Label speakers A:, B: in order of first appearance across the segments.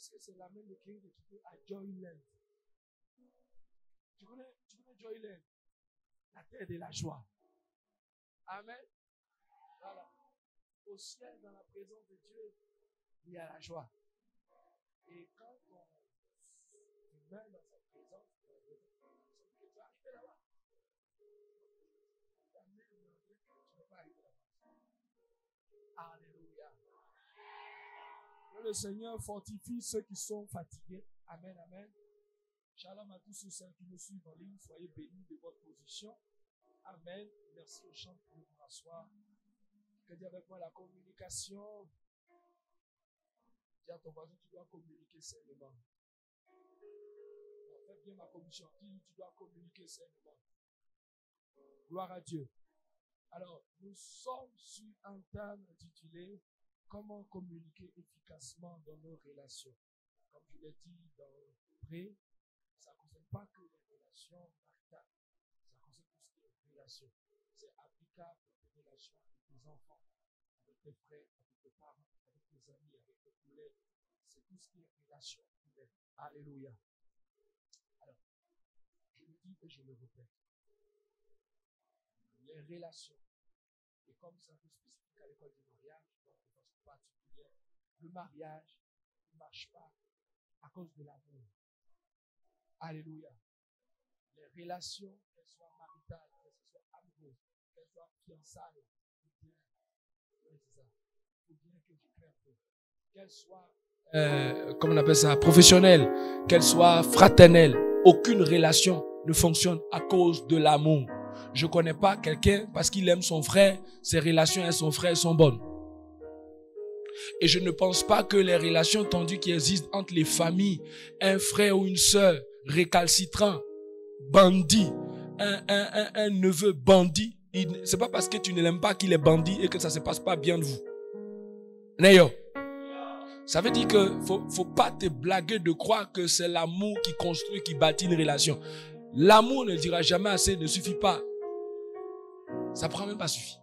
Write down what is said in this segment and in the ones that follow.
A: Est-ce que c'est la même écriture qui peut à Joyland? Tu connais Joyland? La terre de la joie. Amen. Voilà. Au ciel, dans la présence de Dieu, il y a la joie. Et quand on meurt dans sa présence, tu vas arriver là-bas. Tu ne peux pas arriver là-bas. Alléluia. Que le Seigneur fortifie ceux qui sont fatigués. Amen, amen. Shalom à tous ceux qui nous suivent en ligne. Soyez bénis de votre position. Amen. Merci aux chants pour vous rasseoir. Que Dieu avec moi la communication. Dis à ton voisin, tu dois communiquer sainement. Fais bien ma commission. Dis, tu dois communiquer sainement. Gloire à Dieu. Alors, nous sommes sur un thème intitulé Comment communiquer efficacement dans nos relations. Comme je l'ai dit dans le pré, ça ne concerne pas que les relations maritales. Ça concerne tout ce qui est relations. C'est applicable dans tes relations avec tes enfants, avec tes frères, avec tes parents, avec tes amis, avec tes collègues. C'est tout ce qui est relation humaine. Alléluia. Alors, je le dis et je le répète. Les relations, et comme c'est un peu spécifique à l'école du mariage, donc de façon particulière, le mariage ne marche pas à cause de l'amour. Alléluia. Les relations, qu'elles soient maritales, qu'elles soient amoureuses, qu'elles soient fiançailles, ou bien que je crée un peu, qu'elles soient, comment on appelle ça, professionnelles, qu'elles soient fraternelles, aucune relation ne fonctionne à cause de l'amour. Je ne connais pas quelqu'un parce qu'il aime son frère, ses relations avec son frère sont bonnes. Et je ne pense pas que les relations tendues qui existent entre les familles, un frère ou une sœur récalcitrant, bandit, un neveu bandit, c'est pas parce que tu ne l'aimes pas qu'il est bandit et que ça ne se passe pas bien de vous. N'ayo. Ça veut dire que faut pas te blaguer de croire que c'est l'amour qui construit, qui bâtit une relation. L'amour ne dira jamais assez, ne suffit pas. Ça ne prend même pas suffi.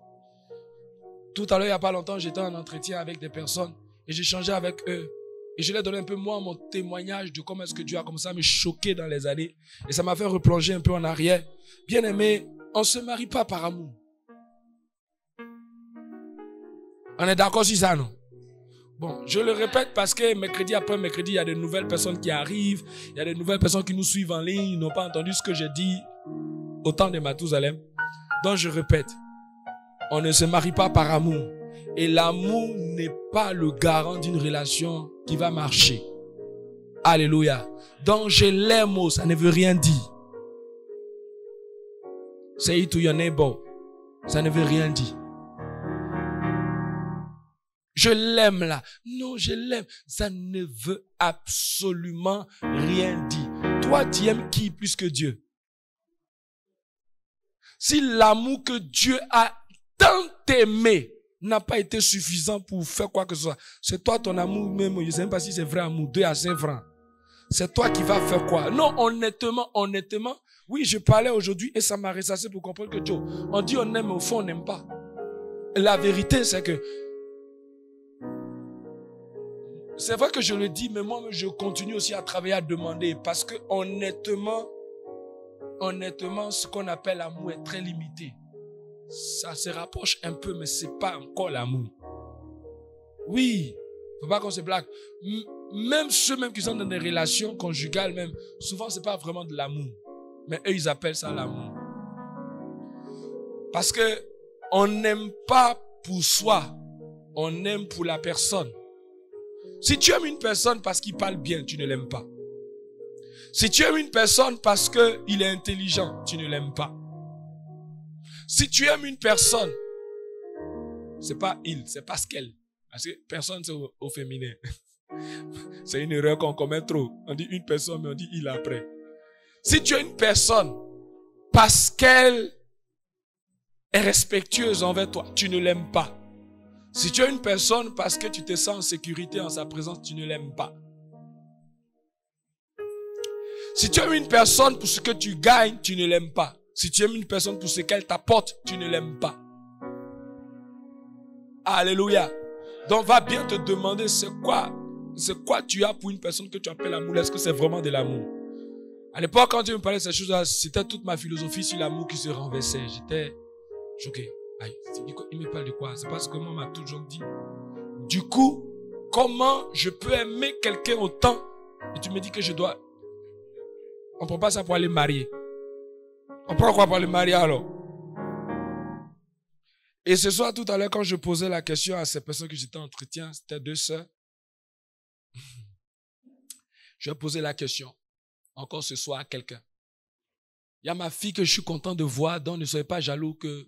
A: Tout à l'heure, il n'y a pas longtemps, j'étais en entretien avec des personnes et j'échangeais avec eux. Et je leur donnais un peu moi mon témoignage de comment est-ce que Dieu a commencé à me choquer dans les années. Et ça m'a fait replonger un peu en arrière. Bien aimé, on ne se marie pas par amour. On est d'accord sur ça, non? Bon, je le répète parce que mercredi après mercredi, il y a de nouvelles personnes qui arrivent. Il y a de nouvelles personnes qui nous suivent en ligne. Ils n'ont pas entendu ce que j'ai dit au temps de Mathusalem. Donc je répète, on ne se marie pas par amour. Et l'amour n'est pas le garant d'une relation qui va marcher. Alléluia. Donc je l'aime, ça ne veut rien dire. Say it to your neighbor. Ça ne veut rien dire. Je l'aime là. Non, je l'aime. Ça ne veut absolument rien dire. Toi, tu aimes qui plus que Dieu? Si l'amour que Dieu a tant aimé n'a pas été suffisant pour faire quoi que ce soit, c'est toi ton amour même, je ne sais même pas si c'est vrai amour, 2 à 5 francs. C'est toi qui vas faire quoi? Non, honnêtement, oui, je parlais aujourd'hui et ça m'a ressassé pour comprendre que Dieu, on dit on aime, mais au fond on n'aime pas. La vérité c'est que, c'est vrai que je le dis, mais moi je continue aussi à travailler, à demander, parce que honnêtement, ce qu'on appelle l'amour est très limité. Ça se rapproche un peu, mais c'est pas encore l'amour. Oui, faut pas qu'on se blague. Même ceux qui sont dans des relations conjugales, même, souvent c'est pas vraiment de l'amour. Mais eux, ils appellent ça l'amour. Parce que on n'aime pas pour soi, on aime pour la personne. Si tu aimes une personne parce qu'il parle bien, tu ne l'aimes pas. Si tu aimes une personne parce qu'il est intelligent, tu ne l'aimes pas. Si tu aimes une personne, c'est pas il, c'est parce qu'elle. Parce que personne c'est au féminin. C'est une erreur qu'on commet trop. On dit une personne, mais on dit il après. Si tu as une personne parce qu'elle est respectueuse envers toi, tu ne l'aimes pas. Si tu as une personne parce que tu te sens en sécurité en sa présence, tu ne l'aimes pas. Si tu aimes une personne pour ce que tu gagnes, tu ne l'aimes pas. Si tu aimes une personne pour ce qu'elle t'apporte, tu ne l'aimes pas. Alléluia. Donc va bien te demander c'est quoi c'est quoi tu as pour une personne que tu appelles amour? Est-ce que c'est vraiment de l'amour? À l'époque, quand Dieu me parlait de ces choses-là, c'était toute ma philosophie sur l'amour qui se renversait. J'étais choqué. Aïe, il me parle de quoi? C'est parce que moi, on m'a toujours dit. Du coup, comment je peux aimer quelqu'un autant et tu me dis que je dois... On ne prend pas ça pour aller marier. On prend quoi pour aller marier alors? Et ce soir, tout à l'heure, quand je posais la question à ces personnes que j'étais en entretien, c'était 2 sœurs. Je vais poser la question, encore ce soir, à quelqu'un. Il y a ma fille que je suis content de voir, donc ne soyez pas jaloux que...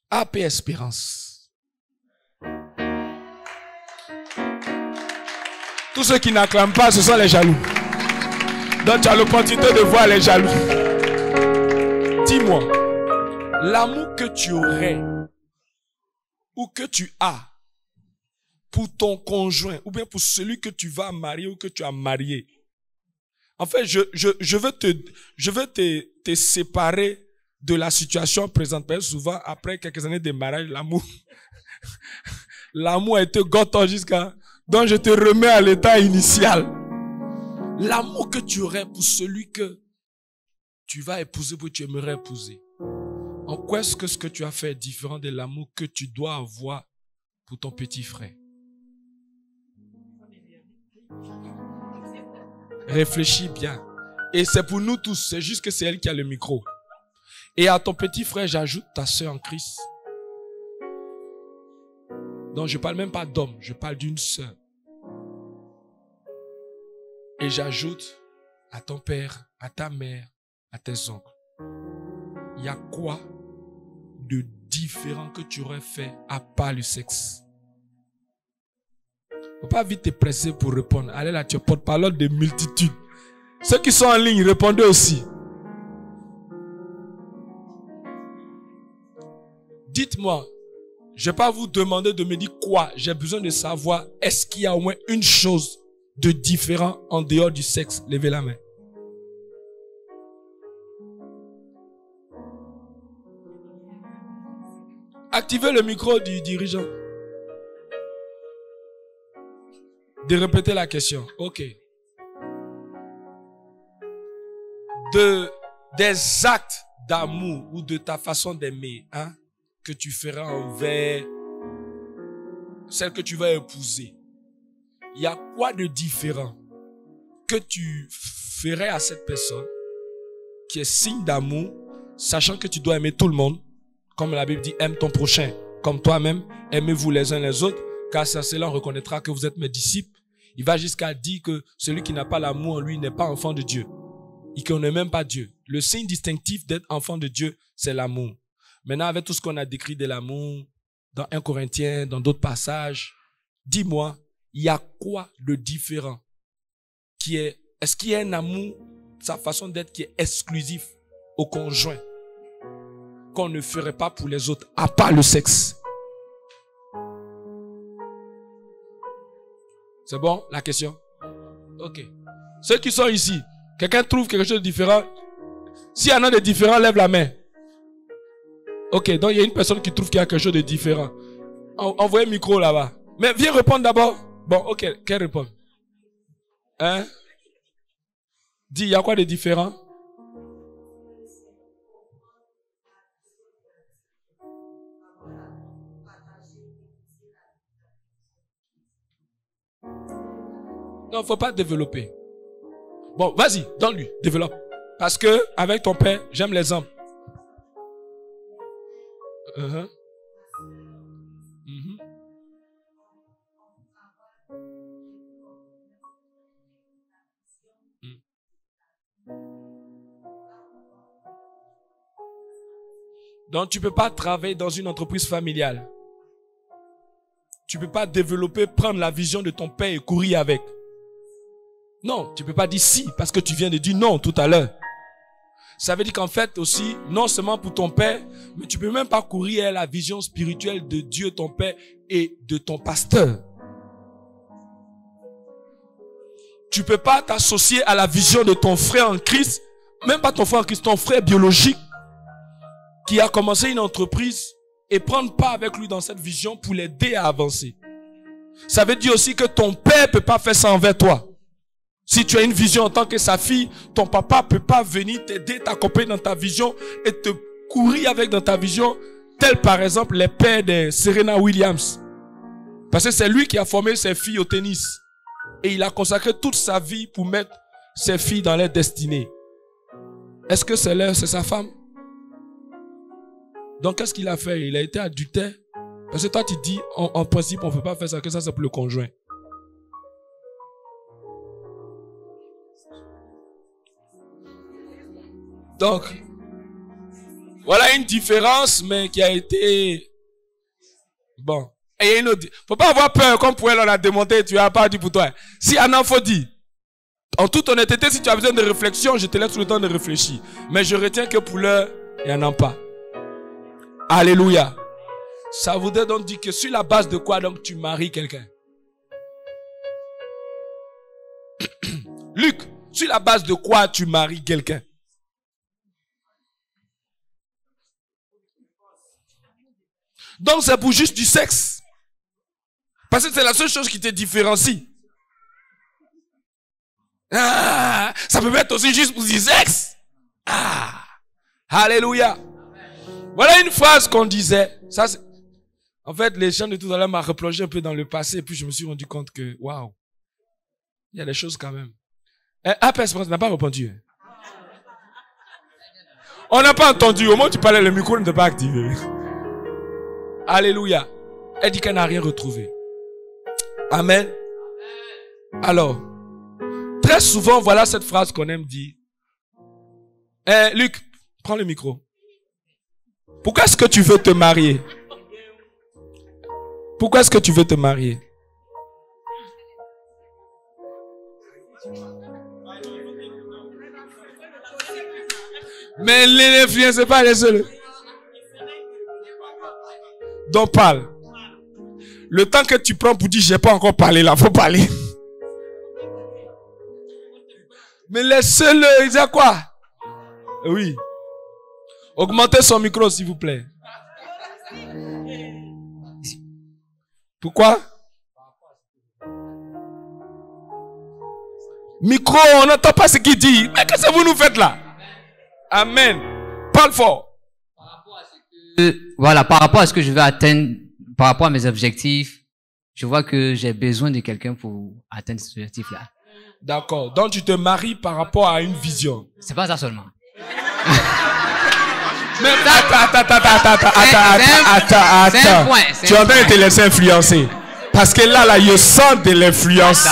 A: AP Espérance. Tous ceux qui n'acclament pas, ce sont les jaloux. Donc tu as l'opportunité de voir les jaloux. Dis-moi, l'amour que tu aurais ou que tu as pour ton conjoint ou bien pour celui que tu vas marier ou que tu as marié. En fait, je veux te séparer de la situation présente. Parce que souvent, après quelques années de mariage, l'amour a été gâté jusqu'à... Donc, je te remets à l'état initial. L'amour que tu aurais pour celui que tu vas épouser ou que tu aimerais épouser. En quoi est-ce que ce que tu as fait est différent de l'amour que tu dois avoir pour ton petit frère? Réfléchis bien. Et c'est pour nous tous. C'est juste que c'est elle qui a le micro. Et à ton petit frère, j'ajoute ta soeur en Christ. Donc, je ne parle même pas d'homme. Je parle d'une soeur. Et j'ajoute à ton père, à ta mère, à tes oncles. Il y a quoi de différent que tu aurais fait à part le sexe? Il ne faut pas vite te presser pour répondre. Allez là, tu es porte-parole de multitudes. Ceux qui sont en ligne, répondez aussi. Dites-moi, je ne vais pas vous demander de me dire quoi. J'ai besoin de savoir, est-ce qu'il y a au moins une chose de différent en dehors du sexe? Levez la main. Activez le micro du dirigeant. De répéter la question. Ok. Des actes d'amour ou de ta façon d'aimer, hein, que tu feras envers celle que tu vas épouser. Il y a quoi de différent que tu ferais à cette personne qui est signe d'amour, sachant que tu dois aimer tout le monde, comme la Bible dit, aime ton prochain comme toi-même, aimez-vous les uns les autres, car cela on reconnaîtra que vous êtes mes disciples. Il va jusqu'à dire que celui qui n'a pas l'amour en lui n'est pas enfant de Dieu. Et qu'on n'est même pas Dieu. Le signe distinctif d'être enfant de Dieu, c'est l'amour. Maintenant, avec tout ce qu'on a décrit de l'amour, dans 1 Corinthiens, dans d'autres passages, dis-moi, il y a quoi de différent est-ce qu'il y a un amour, sa façon d'être qui est exclusif au conjoint, qu'on ne ferait pas pour les autres, à part le sexe? C'est bon, la question? Ok. Ceux qui sont ici, quelqu'un trouve quelque chose de différent? S'il y en a de différent, lève la main. Ok, donc il y a une personne qui trouve qu'il y a quelque chose de différent. Envoyez le micro là-bas. Mais viens répondre d'abord. Bon, ok, qu'elle répond? Hein? Dis, il y a quoi de différent? Non, il ne faut pas développer. Bon, vas-y, donne-lui, développe. Parce que, avec ton père, j'aime l'exemple. Donc, tu ne peux pas travailler dans une entreprise familiale. Tu ne peux pas développer, prendre la vision de ton père et courir avec. Non, tu ne peux pas dire si, parce que tu viens de dire non tout à l'heure. Ça veut dire qu'en fait aussi, non seulement pour ton père, mais tu ne peux même pas courir à la vision spirituelle de Dieu, ton père, et de ton pasteur. Tu ne peux pas t'associer à la vision de ton frère en Christ, même pas ton frère en Christ, ton frère biologique, qui a commencé une entreprise et prendre part avec lui dans cette vision pour l'aider à avancer. Ça veut dire aussi que ton père peut pas faire ça envers toi. Si tu as une vision en tant que sa fille, ton papa peut pas venir t'aider, t'accompagner dans ta vision et te courir avec dans ta vision, tel par exemple les pères de Serena Williams. Parce que c'est lui qui a formé ses filles au tennis. Et il a consacré toute sa vie pour mettre ses filles dans leur destinée. Est-ce que c'est sa femme? Donc qu'est-ce qu'il a fait? Il a été adultère. Parce que toi tu dis, en principe on ne peut pas faire ça, que ça c'est pour le conjoint. Donc, voilà une différence, mais qui a été... Bon. Et il y a une autre... Faut pas avoir peur, comme pour elle, on a démonté, tu n'as pas dit pour toi. Si un enfant dit, en toute honnêteté, si tu as besoin de réflexion, je te laisse tout le temps de réfléchir. Mais je retiens que pour l'heure, il n'y en a pas. Alléluia. Ça voudrait donc dire que sur la base de quoi donc tu maries quelqu'un? Luc, sur la base de quoi tu maries quelqu'un? Donc c'est pour juste du sexe. Parce que c'est la seule chose qui te différencie. Ah, ça peut être aussi juste pour du sexe. Ah, alléluia. Voilà une phrase qu'on disait. Ça, en fait, les gens de tout à l'heure m'ont replongé un peu dans le passé et puis je me suis rendu compte que, waouh, il y a des choses quand même. Personne n'a pas répondu. On n'a pas entendu. Au moment où tu parlais, le micro n'était pas activé. Alléluia. Elle dit qu'elle n'a rien retrouvé. Amen. Alors, très souvent, voilà cette phrase qu'on aime dire. Luc, prends le micro. Pourquoi est-ce que tu veux te marier? Pourquoi est-ce que tu veux te marier? Mais les influenceurs, pas les seuls. Donc parle. Le temps que tu prends pour dire j'ai pas encore parlé là, faut parler. Mais les seuls, ils disent quoi? Oui. Augmentez son micro s'il vous plaît. Pourquoi? Micro, on n'entend pas ce qu'il dit. Mais qu'est-ce que vous nous faites là? Amen. Parle fort.
B: Voilà, par rapport à ce que je veux atteindre, par rapport à mes objectifs, je vois que j'ai besoin de quelqu'un pour atteindre cet objectif-là.
A: D'accord. Donc tu te maries par rapport à une vision.
B: C'est pas ça seulement.
A: Mais attends.
B: C'est un point.
A: Tu es en train de te laisser influencer. Parce que là, je sens de l'influence.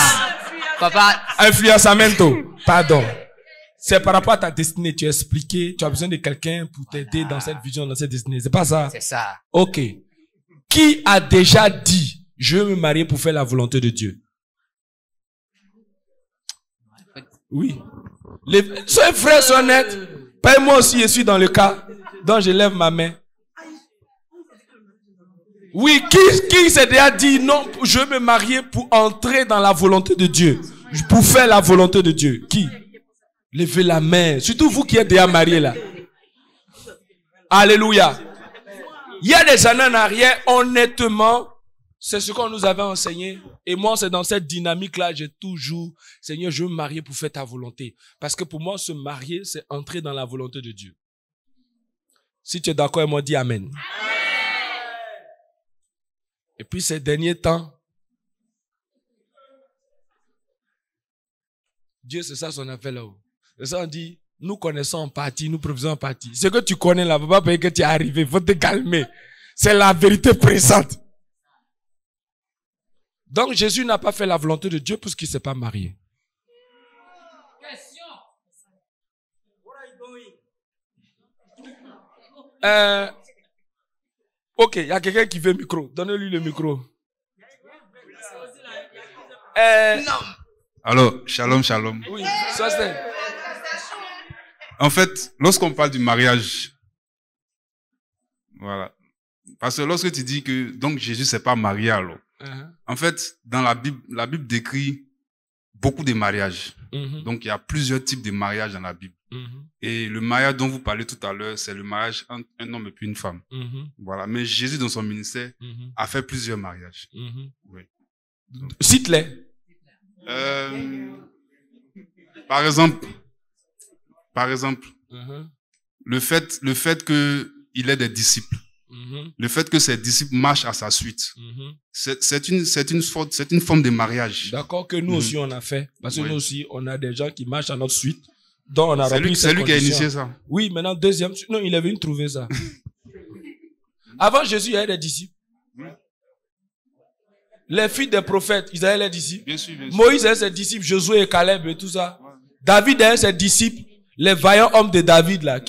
B: Papa.
A: Influenciamento. Pardon. C'est par rapport à ta destinée. Tu as expliqué, tu as besoin de quelqu'un pour t'aider dans cette vision, dans cette destinée. C'est pas ça?
B: C'est ça.
A: Ok. Qui a déjà dit, je veux me marier pour faire la volonté de Dieu? Oui. Soyez frères, soyez honnêtes. Moi aussi, je suis dans le cas. Donc, je lève ma main. Oui, qui s'est déjà dit, non, je veux me marier pour entrer dans la volonté de Dieu. Pour faire la volonté de Dieu. Qui? Levez la main. Surtout vous qui êtes déjà mariés là. Alléluia. Il y a des années en arrière, honnêtement, c'est ce qu'on nous avait enseigné. Et moi, c'est dans cette dynamique-là, j'ai toujours, Seigneur, je veux me marier pour faire ta volonté. Parce que pour moi, se marier, c'est entrer dans la volonté de Dieu. Si tu es d'accord avec moi, dis Amen. Et puis ces derniers temps, Dieu, c'est ça son affaire là-haut. C'est ça on dit, nous connaissons en partie, nous provisons en partie. Ce que tu connais là, ne va pas payer que tu es arrivé, il faut te calmer. C'est la vérité présente. Donc Jésus n'a pas fait la volonté de Dieu puisqu'il ne s'est pas marié. Ok, il y a quelqu'un qui veut le micro. Donnez-lui le micro.
C: Alors, shalom, shalom.
A: Oui, ça c'est...
C: En fait, lorsqu'on parle du mariage, voilà. Parce que lorsque tu dis que donc Jésus s'est pas marié alors, en fait, dans la Bible décrit beaucoup de mariages. Donc il y a plusieurs types de mariages dans la Bible. Et le mariage dont vous parlez tout à l'heure, c'est le mariage entre un homme et puis une femme. Voilà. Mais Jésus, dans son ministère, a fait plusieurs mariages. Oui.
A: Cite-les.
C: Par exemple, le fait qu'il ait des disciples, le fait que ses disciples marchent à sa suite, c'est une forme de mariage.
A: D'accord, que nous aussi on a fait, parce que nous aussi on a des gens qui marchent à notre suite, dont on a rempli
C: C'est lui qui a initié ça.
A: Oui, maintenant deuxième, non, il est venu trouver ça. Avant Jésus, il y avait des disciples. Les filles des prophètes, ils avaient les disciples.
C: Bien sûr, bien sûr.
A: Moïse avait ses disciples, Josué et Caleb et tout ça. Ouais. David avait ses disciples, les vaillants hommes de David là,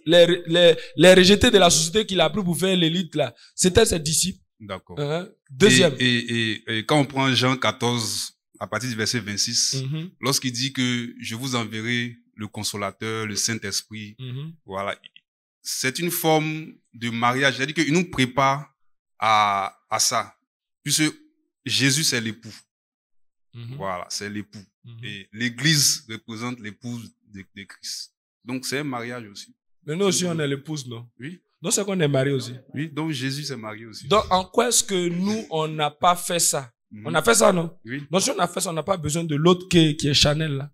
A: les rejetés de la société qu'il a pris pour faire l'élite là. C'était ses disciples.
C: D'accord.
A: Deuxième.
C: Et quand on prend Jean 14, à partir du verset 26, lorsqu'il dit que je vous enverrai le consolateur, le Saint-Esprit, voilà. C'est une forme de mariage. C'est-à-dire qu'il nous prépare à ça. Puisque Jésus, c'est l'époux. Voilà, c'est l'époux. Et l'Église représente l'épouse de Christ. Donc, c'est un mariage aussi.
A: Mais nous aussi, on est l'épouse, non?
C: Oui.
A: Donc, c'est qu'on est marié aussi.
C: Oui, donc Jésus s'est marié aussi.
A: Donc, en quoi est-ce que nous, on n'a pas fait ça? On a fait ça, non?
C: Oui.
A: Donc, si on a fait ça, on n'a pas besoin de l'autre qui est Chanel, là.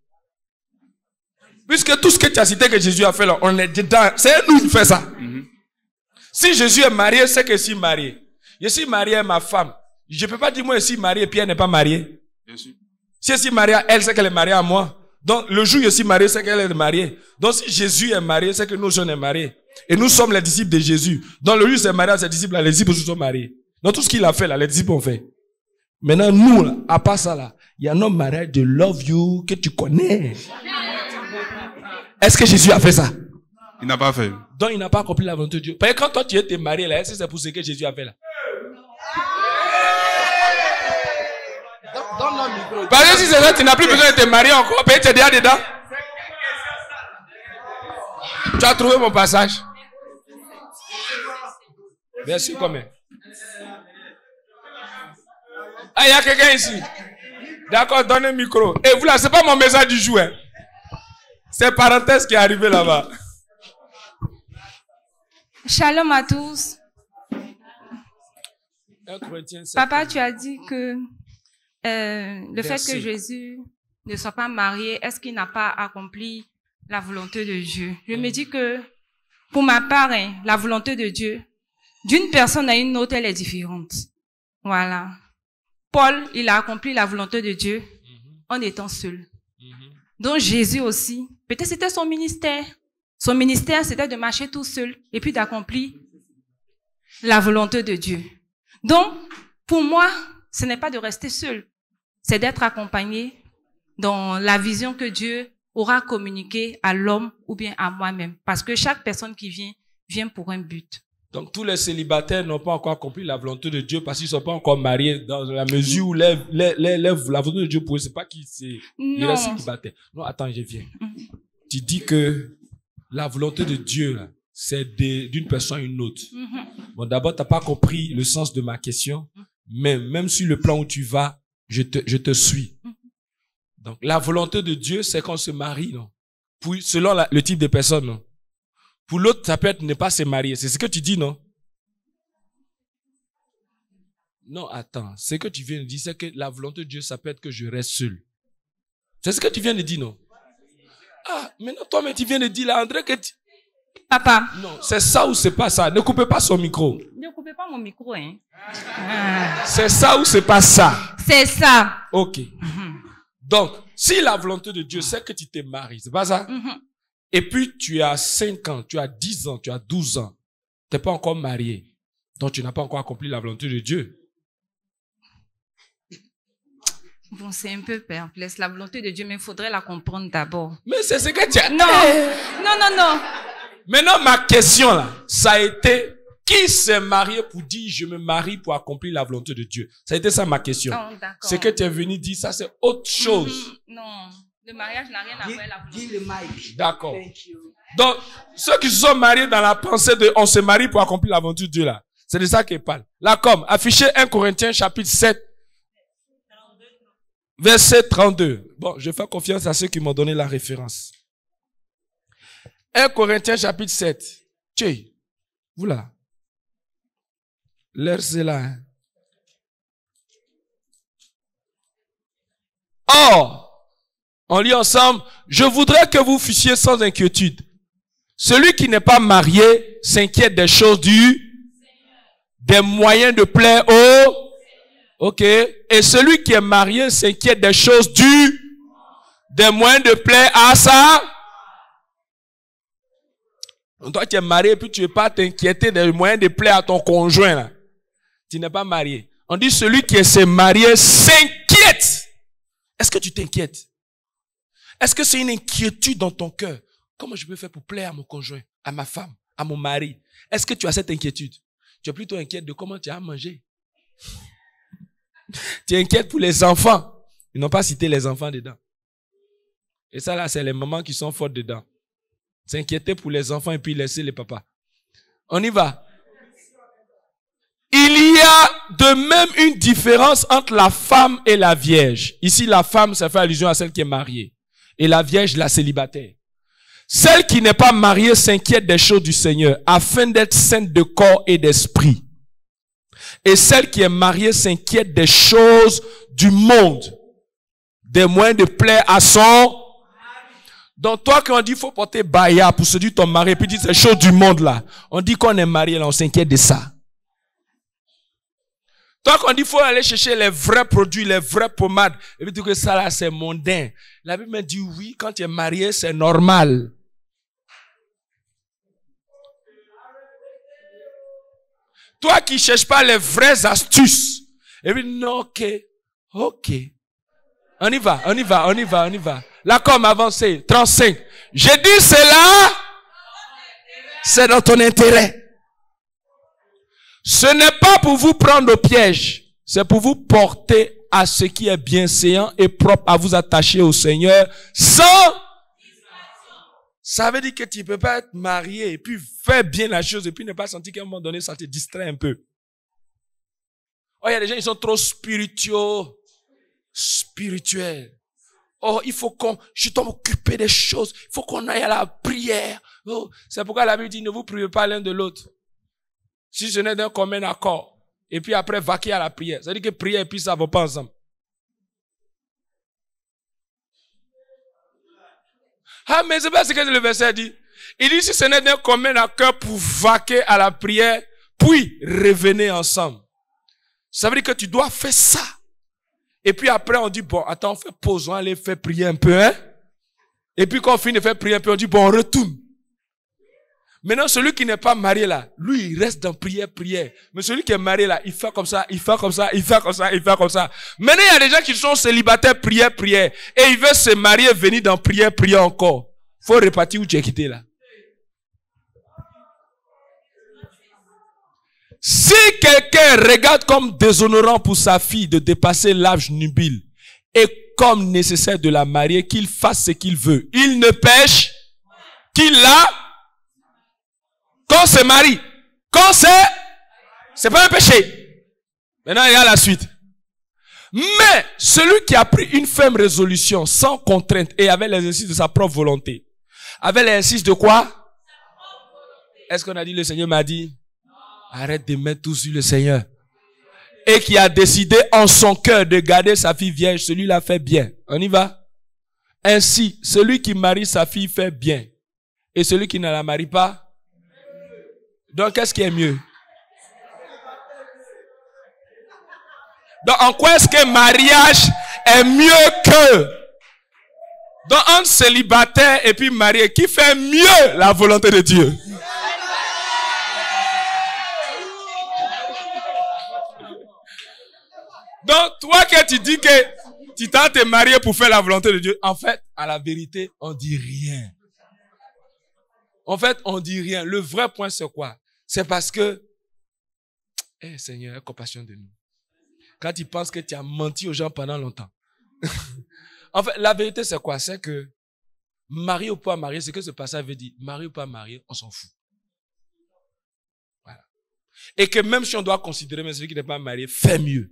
A: Puisque tout ce que tu as cité que Jésus a fait, là, on est dedans. C'est nous qui fait ça. Si Jésus est marié, c'est que je suis marié. Je suis marié à ma femme. Je ne peux pas dire moi je suis marié et puis elle n'est pas mariée.
C: Bien sûr.
A: Si je suis marié à elle, c'est qu'elle est mariée à moi. Donc le jour où je suis marié, c'est qu'elle est mariée. Donc si Jésus est marié, c'est que nous sommes mariés. Et nous sommes les disciples de Jésus. Donc le jour où il est marié à ses disciples, là, les disciples sont mariés. Donc tout ce qu'il a fait là, les disciples ont fait. Maintenant nous, là, à part ça là, il y a un homme marié de Love You que tu connais. Est-ce que Jésus a fait ça?
C: Il n'a pas fait.
A: Donc il n'a pas accompli la volonté de Dieu. Parce que quand toi tu étais marié là, est-ce que c'est pour ce que Jésus a fait là? Parce que si c'est ça, tu n'as plus besoin de te marier encore. Peut-être tu es déjà dedans. Tu as trouvé mon passage. Merci combien? Ah, il y a quelqu'un ici. D'accord, donne un micro. Et vous là, c'est pas mon message du jour. Hein. C'est parenthèse qui est arrivé là-bas.
D: Shalom à tous. Papa, tu as dit que le fait que Jésus ne soit pas marié, est-ce qu'il n'a pas accompli la volonté de Dieu? Je me dis que, pour ma part, hein, la volonté de Dieu, d'une personne à une autre, elle est différente. Voilà. Paul, il a accompli la volonté de Dieu en étant seul. Donc Jésus aussi, peut-être c'était son ministère. Son ministère, c'était de marcher tout seul et puis d'accomplir la volonté de Dieu. Donc, pour moi, ce n'est pas de rester seul, c'est d'être accompagné dans la vision que Dieu aura communiquée à l'homme ou bien à moi-même. Parce que chaque personne qui vient pour un but.
A: Donc, tous les célibataires n'ont pas encore accompli la volonté de Dieu parce qu'ils ne sont pas encore mariés dans la mesure où la volonté de Dieu pour eux, c'est pas qu'ils restent célibataires. Non, attends, je viens. Tu dis que la volonté de Dieu, là, c'est d'une personne à une autre. Bon, d'abord, tu n'as pas compris le sens de ma question, mais même sur le plan où tu vas, je te suis. Donc, la volonté de Dieu, c'est qu'on se marie, non? Selon le type de personne, non? Pour l'autre, ça peut être ne pas se marier. C'est ce que tu dis, non? Non, attends. Ce que tu viens de dire, c'est que la volonté de Dieu, ça peut être que je reste seul. C'est ce que tu viens de dire, non? Ah, maintenant, toi, mais tu viens de dire là, André, que tu...
D: Papa.
A: Non, c'est ça ou c'est pas ça? Ne coupez pas son micro.
D: Ne coupez pas mon micro, hein.
A: C'est ça ou c'est pas ça?
D: C'est ça.
A: Ok. Donc, si la volonté de Dieu, c'est que tu te maries, c'est pas ça? Et puis, tu as 5 ans, tu as 10 ans, tu as 12 ans. Tu n'es pas encore marié. Donc, tu n'as pas encore accompli la volonté de Dieu.
D: Bon, c'est un peu perplexe. La volonté de Dieu, mais il faudrait la comprendre d'abord.
A: Mais c'est ce que tu as...
D: Non.
A: Maintenant, ma question, là, ça a été... Qui s'est marié pour dire je me marie pour accomplir la volonté de Dieu? Ça a été ça ma question.
D: Oh,
A: ce que tu es venu dire, ça c'est autre chose.
D: Non, le mariage n'a rien à voir avec la volonté. Dis le mic.
A: D'accord. Donc, ceux qui se sont mariés dans la pensée de on se marie pour accomplir la volonté de Dieu là, c'est de ça qu'il parle. Là, comme affiché 1 Corinthiens chapitre 7, verset 32. Bon, je fais confiance à ceux qui m'ont donné la référence. 1 Corinthiens chapitre 7. Tiens, vous là. L'heure c'est là. Hein. Or, on lit ensemble, je voudrais que vous fussiez sans inquiétude. Celui qui n'est pas marié s'inquiète des choses des moyens de plaire au, ok. Et celui qui est marié s'inquiète des choses des moyens de plaire à ça. Toi, tu es marié et puis tu ne veux pas t'inquiéter des moyens de plaire à ton conjoint, là. Tu n'es pas marié. On dit celui qui s'est marié s'inquiète. Est-ce que tu t'inquiètes? Est-ce que c'est une inquiétude dans ton cœur? Comment je peux faire pour plaire à mon conjoint, à ma femme, à mon mari? Est-ce que tu as cette inquiétude? Tu es plutôt inquiète de comment tu as mangé. Tu es inquiète pour les enfants. Ils n'ont pas cité les enfants dedans. Et ça là, c'est les mamans qui sont fortes dedans. S'inquiéter pour les enfants et puis laisser les papas. On y va. Il y a de même une différence entre la femme et la vierge. Ici, la femme, ça fait allusion à celle qui est mariée. Et la vierge, la célibataire. Celle qui n'est pas mariée s'inquiète des choses du Seigneur, afin d'être sainte de corps et d'esprit. Et celle qui est mariée s'inquiète des choses du monde, des moyens de plaire à son. Donc toi, quand on dit qu'il faut porter baya pour séduire ton mari, et puis dire ces choses du monde là, on dit qu'on est marié là, on s'inquiète de ça. Toi, quand on dit qu'il faut aller chercher les vrais produits, les vraies pommades, et puis dire que ça là, c'est mondain. La Bible me dit oui, quand tu es marié, c'est normal. Toi qui ne cherches pas les vraies astuces, et puis non, ok. On y va. Là, comme avancé, 35. J'ai dit cela, c'est dans ton intérêt. Ce n'est pas pour vous prendre au piège, c'est pour vous porter à ce qui est bienséant et propre à vous attacher au Seigneur sans. Ça veut dire que tu ne peux pas être marié et puis faire bien la chose et puis ne pas sentir qu'à un moment donné, ça te distrait un peu. Oh, il y a des gens, ils sont trop spirituels. Oh, il faut je dois m'occuper des choses. Il faut qu'on aille à la prière. Oh, c'est pourquoi la Bible dit, ne vous priez pas l'un de l'autre. Si ce n'est d'un commun accord. Et puis après, vaquer à la prière. Ça veut dire que prière et puis ça ne va pas ensemble. Ah, mais c'est pas ce que le verset dit. Il dit, si ce n'est d'un commun accord pour vaquer à la prière, puis revenez ensemble. Ça veut dire que tu dois faire ça. Et puis après, on dit, bon, attends, on fait pause, on va aller faire prier un peu, hein. Et puis quand on finit de faire prier un peu, on dit, bon, on retourne. Maintenant, celui qui n'est pas marié là, lui, il reste dans prière. Mais celui qui est marié là, il fait comme ça. Maintenant, il y a des gens qui sont célibataires, prière. Et ils veulent se marier, venir dans prière encore. Faut repartir où tu es quitté là. Si quelqu'un regarde comme déshonorant pour sa fille de dépasser l'âge nubile et comme nécessaire de la marier, qu'il fasse ce qu'il veut. Il ne pêche qu'il la. Quand c'est mari, c'est pas un péché. Maintenant, il y a la suite. Mais celui qui a pris une ferme résolution sans contrainte et avec l'exercice de sa propre volonté, avec l'exercice de quoi? Est-ce qu'on a dit, le Seigneur m'a dit, arrête de mettre tout sur le Seigneur. Et qui a décidé en son cœur de garder sa fille vierge, celui-là fait bien. On y va? Ainsi, celui qui marie sa fille fait bien. Et celui qui ne la marie pas. Donc, qu'est-ce qui est mieux? Donc, en quoi est-ce que mariage est mieux que? Donc, entre célibataire et puis marié, qui fait mieux la volonté de Dieu? Donc, toi que tu dis que tu t'as te marié pour faire la volonté de Dieu, en fait, à la vérité, on dit rien. En fait, on dit rien. Le vrai point, c'est quoi? C'est parce que, Seigneur, aie compassion de nous. Quand tu penses que tu as menti aux gens pendant longtemps. En fait, la vérité, c'est quoi? C'est que, marié ou pas marié, c'est que ce passage veut dire, marié ou pas marié, on s'en fout. Voilà. Et que même si on doit considérer, mais celui qui n'est pas marié, fait mieux.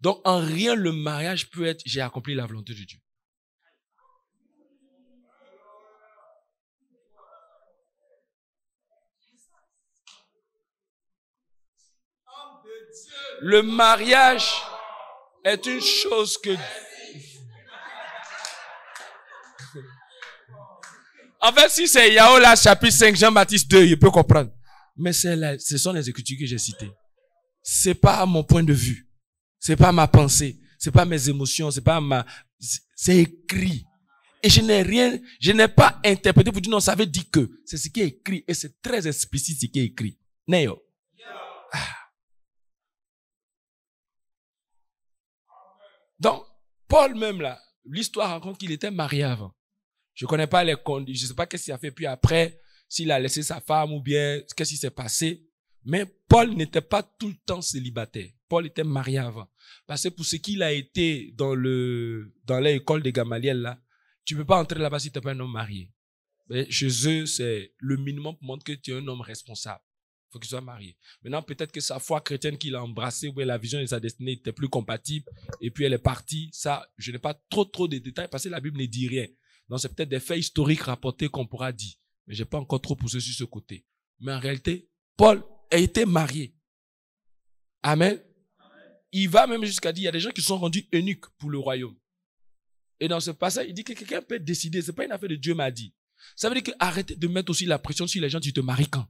A: Donc, en rien, le mariage peut être, j'ai accompli la volonté de Dieu. Le mariage est une chose que En fait, si c'est Yaola, chapitre 5, Jean-Baptiste 2, il peut comprendre. Mais ce sont les écritures que j'ai citées. C'est pas mon point de vue. C'est pas ma pensée. C'est pas mes émotions. C'est écrit. Et je n'ai pas interprété pour dire non, ça veut dire que. C'est ce qui est écrit. Et c'est très explicite ce qui est écrit. Néo. Donc, Paul même là, l'histoire raconte qu'il était marié avant. Je connais pas les conditions, je sais pas qu'est-ce qu'il a fait puis après, s'il a laissé sa femme ou bien qu'est-ce qui s'est passé. Mais Paul n'était pas tout le temps célibataire. Paul était marié avant. Parce que pour ce qu'il a été dans l'école de Gamaliel là, tu peux pas entrer là-bas si t'es pas un homme marié. Mais chez eux, c'est le minimum pour montrer que tu es un homme responsable. Faut qu'il soit marié. Maintenant, peut-être que sa foi chrétienne qu'il a embrassée, ou bien la vision de sa destinée était plus compatible, et puis elle est partie. Ça, je n'ai pas trop de détails parce que la Bible ne dit rien. Donc, c'est peut-être des faits historiques rapportés qu'on pourra dire. Mais j'ai pas encore trop poussé sur ce côté. Mais en réalité, Paul a été marié. Amen. Il va même jusqu'à dire, il y a des gens qui sont rendus eunuques pour le royaume. Et dans ce passage, il dit que quelqu'un peut décider. C'est pas une affaire de Dieu m'a dit. Ça veut dire que arrêtez de mettre aussi la pression sur les gens, tu te maries quand?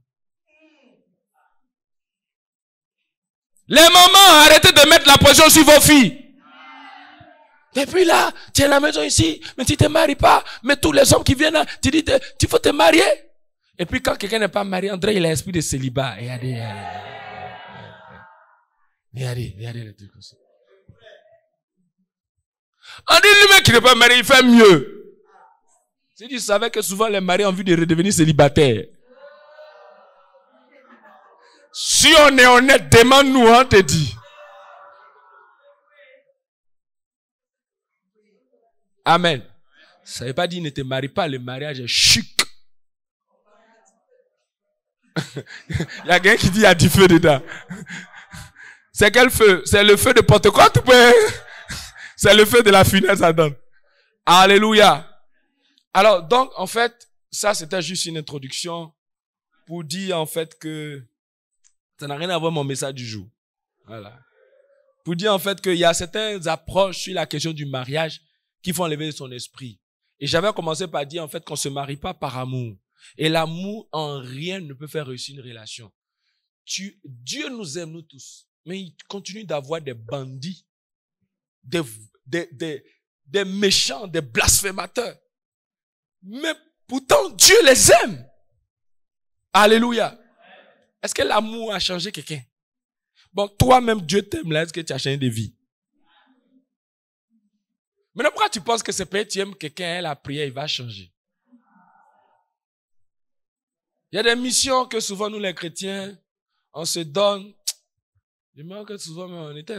A: Les mamans, arrêtez de mettre la pression sur vos filles. Depuis là, tu es à la maison ici, mais tu ne te maries pas. Mais tous les hommes qui viennent là, tu dis, tu faut te marier. Et puis quand quelqu'un n'est pas marié, André, il a l'esprit de célibat. Regardez les trucs comme ça. On dit lui-même qui n'est pas marié, il fait mieux. Si tu savais que souvent les mariés ont envie de redevenir célibataires. Si on est honnête, demande-nous, on te dit. Amen. Ça ne veut pas dire ne te marie pas, le mariage est chic. Il y a quelqu'un qui dit il y a du feu dedans. C'est quel feu? C'est le feu de Pentecôte ou bien c'est le feu de la finesse à donner? Alléluia. Alors, donc, en fait, ça c'était juste une introduction pour dire en fait que ça n'a rien à voir avec mon message du jour. Voilà. Pour dire en fait qu'il y a certaines approches sur la question du mariage qui font lever son esprit. Et j'avais commencé par dire en fait qu'on ne se marie pas par amour. Et l'amour en rien ne peut faire réussir une relation. Dieu nous aime nous tous. Mais il continue d'avoir des bandits, des méchants, des blasphémateurs. Mais pourtant Dieu les aime. Alléluia. Est-ce que l'amour a changé quelqu'un? Bon, toi-même, Dieu t'aime là, est-ce que tu as changé de vie? Maintenant, pourquoi tu penses que c'est peut-être tu aimes quelqu'un, la prière, il va changer? Il y a des missions que souvent nous les chrétiens, on se donne. Je me rends que souvent, on était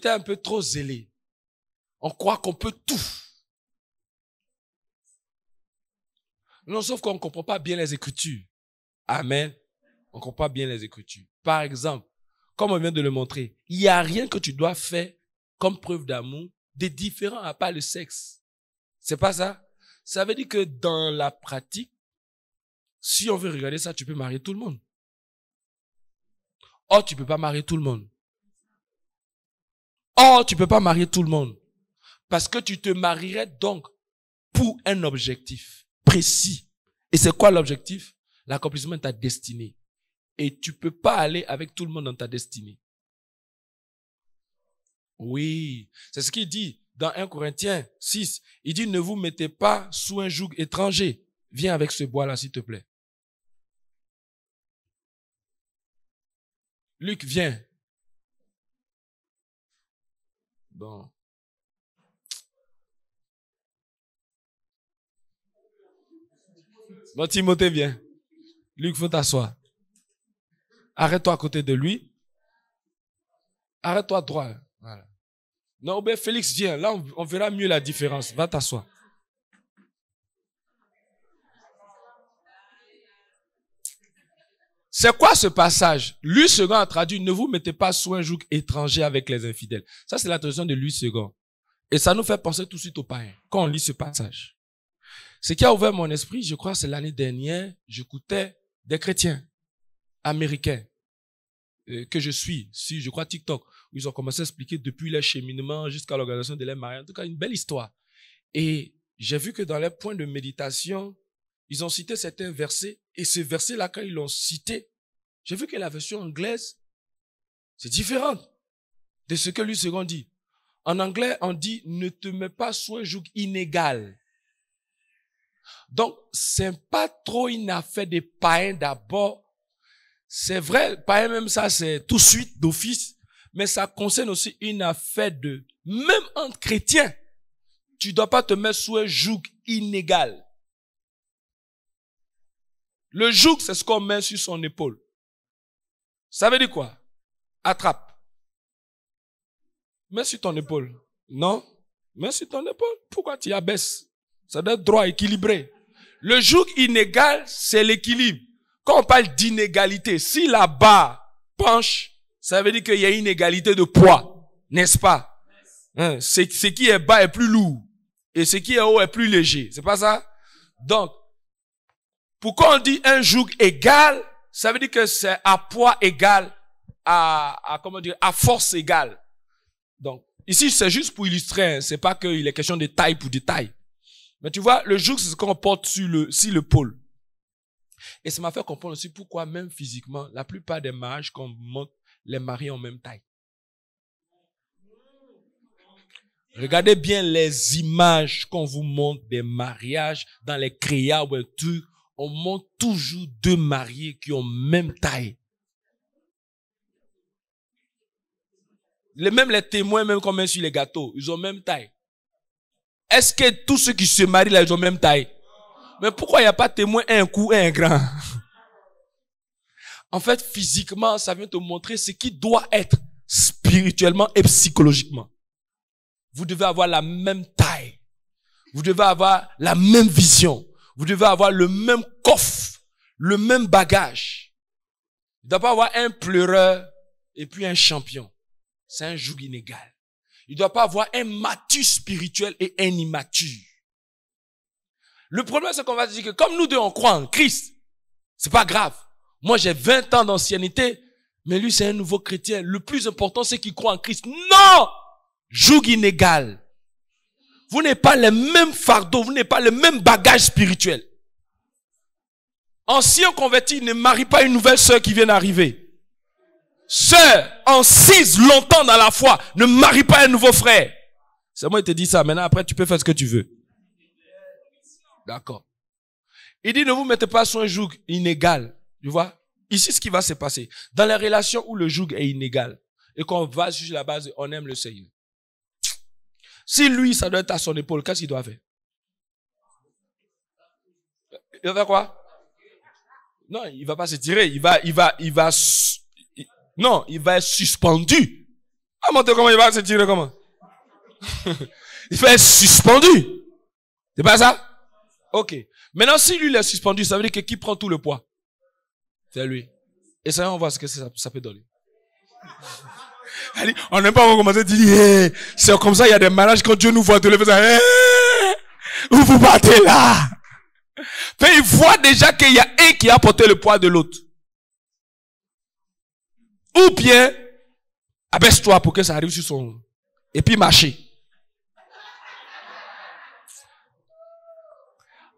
A: un peu trop zélés. On croit qu'on peut tout. Non, sauf qu'on ne comprend pas bien les Écritures. Amen. On ne comprend pas bien les Écritures. Par exemple, comme on vient de le montrer, il n'y a rien que tu dois faire comme preuve d'amour de différent à part le sexe. C'est pas ça? Ça veut dire que dans la pratique, si on veut regarder ça, tu peux marier tout le monde. Or, tu peux pas marier tout le monde. Or, tu peux pas marier tout le monde. Parce que tu te marierais donc pour un objectif précis. Et c'est quoi l'objectif? L'accomplissement de ta destinée. Et tu peux pas aller avec tout le monde dans ta destinée. Oui, c'est ce qu'il dit dans 1 Corinthiens 6. Il dit, ne vous mettez pas sous un joug étranger. Viens avec ce bois-là, s'il te plaît. Luc, viens. Bon. Bon, Timothée, viens. Luc, faut t'asseoir. Arrête-toi à côté de lui. Arrête-toi droit. Voilà. Non, ben Félix, viens. Là, on verra mieux la différence. Va t'asseoir. C'est quoi ce passage? Louis II a traduit, ne vous mettez pas sous un joug étranger avec les infidèles. Ça, c'est la traduction de Louis II. Et ça nous fait penser tout de suite aux païens, quand on lit ce passage. Ce qui a ouvert mon esprit, je crois, c'est l'année dernière, j'écoutais des chrétiens américains que je suis, si je crois TikTok, où ils ont commencé à expliquer depuis leur cheminement jusqu'à l'organisation de leur mariage. En tout cas, une belle histoire. Et j'ai vu que dans les points de méditation, ils ont cité certains versets. Et ce verset-là, quand ils l'ont cité, j'ai vu que la version anglaise, c'est différent de ce que lui second dit. En anglais, on dit, ne te mets pas sous un joug inégal. Donc, c'est pas trop une affaire des païens d'abord. C'est vrai, païen même ça, c'est tout de suite d'office. Mais ça concerne aussi une affaire de, même entre chrétiens, tu dois pas te mettre sous un joug inégal. Le joug, c'est ce qu'on met sur son épaule. Ça veut dire quoi? Attrape. Mets sur ton épaule. Non? Mets sur ton épaule. Pourquoi tu abaisses? Ça doit être droit, équilibré. Le joug inégal, c'est l'équilibre. Quand on parle d'inégalité, si la barre penche, ça veut dire qu'il y a une égalité de poids. N'est-ce pas? Hein? Ce qui est bas est plus lourd. Et ce qui est haut est plus léger. C'est pas ça? Donc, pourquoi on dit un joug égal? Ça veut dire que c'est à poids égal, à force égale. Donc, ici, c'est juste pour illustrer, hein. C'est pas qu'il est question de taille pour de taille. Mais tu vois, le joug, c'est ce qu'on porte sur le pôle. Et ça m'a fait comprendre aussi pourquoi, même physiquement, la plupart des mariages qu'on montre, les maris ont même taille. Regardez bien les images qu'on vous montre des mariages dans les créas ou un truc. On montre toujours deux mariés qui ont même taille. Même les témoins, même qu'on met sur les gâteaux, ils ont même taille. Est-ce que tous ceux qui se marient là, ils ont même taille? Mais pourquoi il n'y a pas de témoin un coup et un grand? En fait, physiquement, ça vient te montrer ce qui doit être spirituellement et psychologiquement. Vous devez avoir la même taille. Vous devez avoir la même vision. Vous devez avoir le même coffre, le même bagage. Il ne doit pas avoir un pleureur et puis un champion. C'est un joug inégal. Il ne doit pas avoir un mature spirituel et un immature. Le problème, c'est qu'on va dire que comme nous deux, on croit en Christ, c'est pas grave. Moi, j'ai 20 ans d'ancienneté, mais lui, c'est un nouveau chrétien. Le plus important, c'est qu'il croit en Christ. Non! Joug inégal. Vous n'avez pas les mêmes fardeaux, vous n'avez pas le même bagage spirituel. Ancien converti ne marie pas une nouvelle sœur qui vient d'arriver. Sœur, assise longtemps dans la foi, ne marie pas un nouveau frère. C'est moi qui te dis ça. Maintenant, après, tu peux faire ce que tu veux. D'accord. Il dit, ne vous mettez pas sur un joug inégal. Tu vois? Ici, ce qui va se passer. Dans les relations où le joug est inégal, et qu'on va sur la base, on aime le Seigneur. Si lui, ça doit être à son épaule, qu'est-ce qu'il doit faire? Il va faire quoi? Non, il va pas se tirer. Il va être suspendu. Ah, montre comment il va se tirer, comment? Il va être suspendu. C'est pas ça? Ok. Maintenant, si lui, il est suspendu, ça veut dire que qui prend tout le poids? C'est lui. Et ça, on voit ce que ça peut donner. On n'aime pas commencer à dire, hey, c'est comme ça, il y a des mariages quand Dieu nous voit, Dieu le fait, hey, où vous partez là? Mais il voit déjà qu'il y a un qui a porté le poids de l'autre. Ou bien, abaisse-toi pour que ça arrive sur son... Et puis marcher.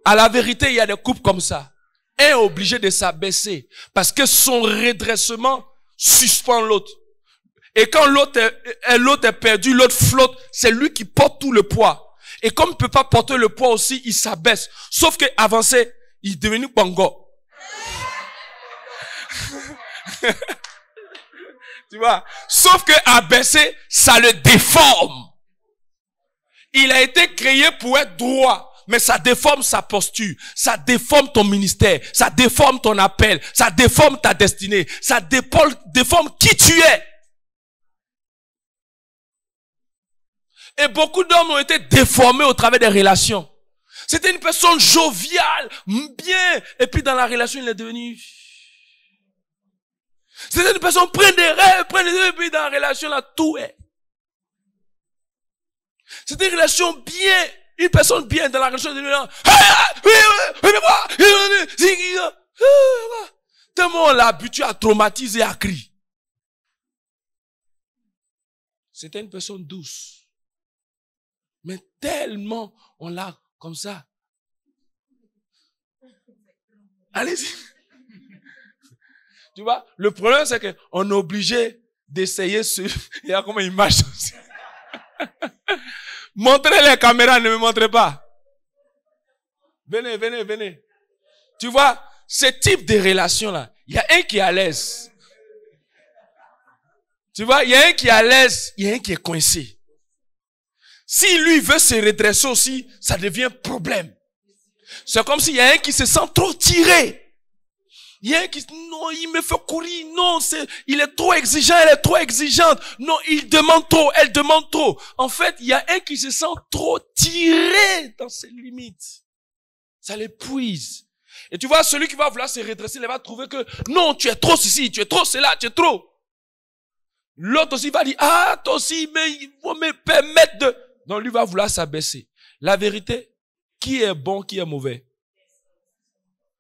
A: À la vérité, il y a des couples comme ça. Un est obligé de s'abaisser parce que son redressement suspend l'autre. Et quand l'autre est perdu, l'autre flotte, c'est lui qui porte tout le poids. Et comme il ne peut pas porter le poids aussi, il s'abaisse. Sauf que avancé, il est devenu bongo. Tu vois? Sauf que abaisser, ça le déforme. Il a été créé pour être droit. Mais ça déforme sa posture, ça déforme ton ministère, ça déforme ton appel, ça déforme ta destinée, ça déforme qui tu es. Et beaucoup d'hommes ont été déformés au travers des relations. C'était une personne joviale, bien, et puis dans la relation, il est devenu... C'était une personne pleine de rêves, et puis dans la relation, là, tout est. C'était une relation bien. Une personne bien dans la relation de l'homme. Tellement on l'a habitué à traumatiser et à crier. C'était une personne douce. Mais tellement, on l'a comme ça. Allez-y. Tu vois, le problème, c'est qu'on est obligé d'essayer ce... Il y a comment il marche aussi. Montrez les caméras, ne me montrez pas. Venez, venez, venez. Tu vois, ce type de relation-là, il y a un qui est à l'aise. Tu vois, il y a un qui est à l'aise, il y a un qui est coincé. Si lui veut se redresser aussi, ça devient problème. C'est comme s'il y a un qui se sent trop tiré. Il y a un qui dit, non, il me fait courir. Non, il est trop exigeant, elle est trop exigeante. Non, il demande trop, elle demande trop. En fait, il y a un qui se sent trop tiré dans ses limites. Ça l'épuise. Et tu vois, celui qui va vouloir se redresser, il va trouver que, non, tu es trop ceci, tu es trop cela, tu es trop. L'autre aussi va dire, ah, toi aussi, mais il faut me permettre de... Donc, lui va vouloir s'abaisser. La vérité, qui est bon, qui est mauvais?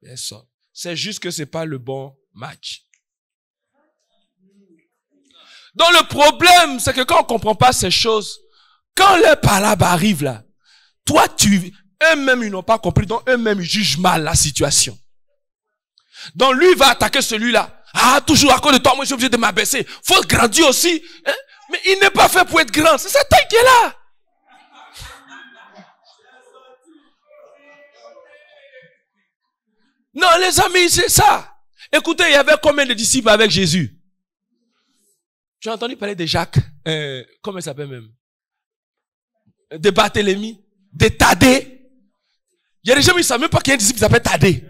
A: Personne. C'est juste que c'est pas le bon match. Donc, le problème, c'est que quand on comprend pas ces choses, quand le palabre arrive là, toi, eux-mêmes, ils n'ont pas compris, donc eux-mêmes, ils jugent mal la situation. Donc, lui va attaquer celui-là. Ah, toujours à cause de toi, moi, je suis obligé de m'abaisser. Faut grandir aussi. Hein? Mais il n'est pas fait pour être grand. C'est sa taille qui est là. Non, les amis, c'est ça. Écoutez, il y avait combien de disciples avec Jésus? Tu as entendu parler de Jacques? Comment il s'appelle même? De Barthélemy? De Thaddée? Il y a des gens qui ne savent même pas qu'il y a un disciple qui s'appelle Thaddée.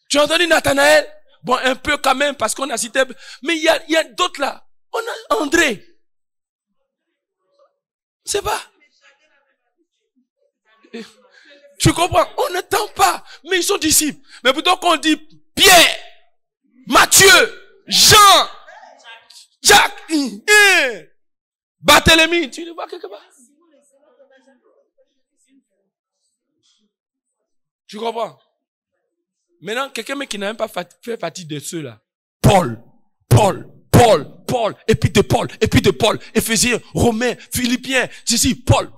A: Tu as entendu Nathanaël? Bon, un peu quand même, parce qu'on a cité... Mais il y a d'autres là. On a André. C'est pas... Tu comprends? On n'entend pas. Mais ils sont disciples. Mais plutôt qu'on dit Pierre, Matthieu, Jean, Jacques, Barthélemy. Tu le vois quelque part? Tu comprends? Maintenant, quelqu'un qui n'a même pas fait partie de ceux-là. Paul, et puis de Paul, Éphésiens, Romains, Philippiens, ceci, Paul.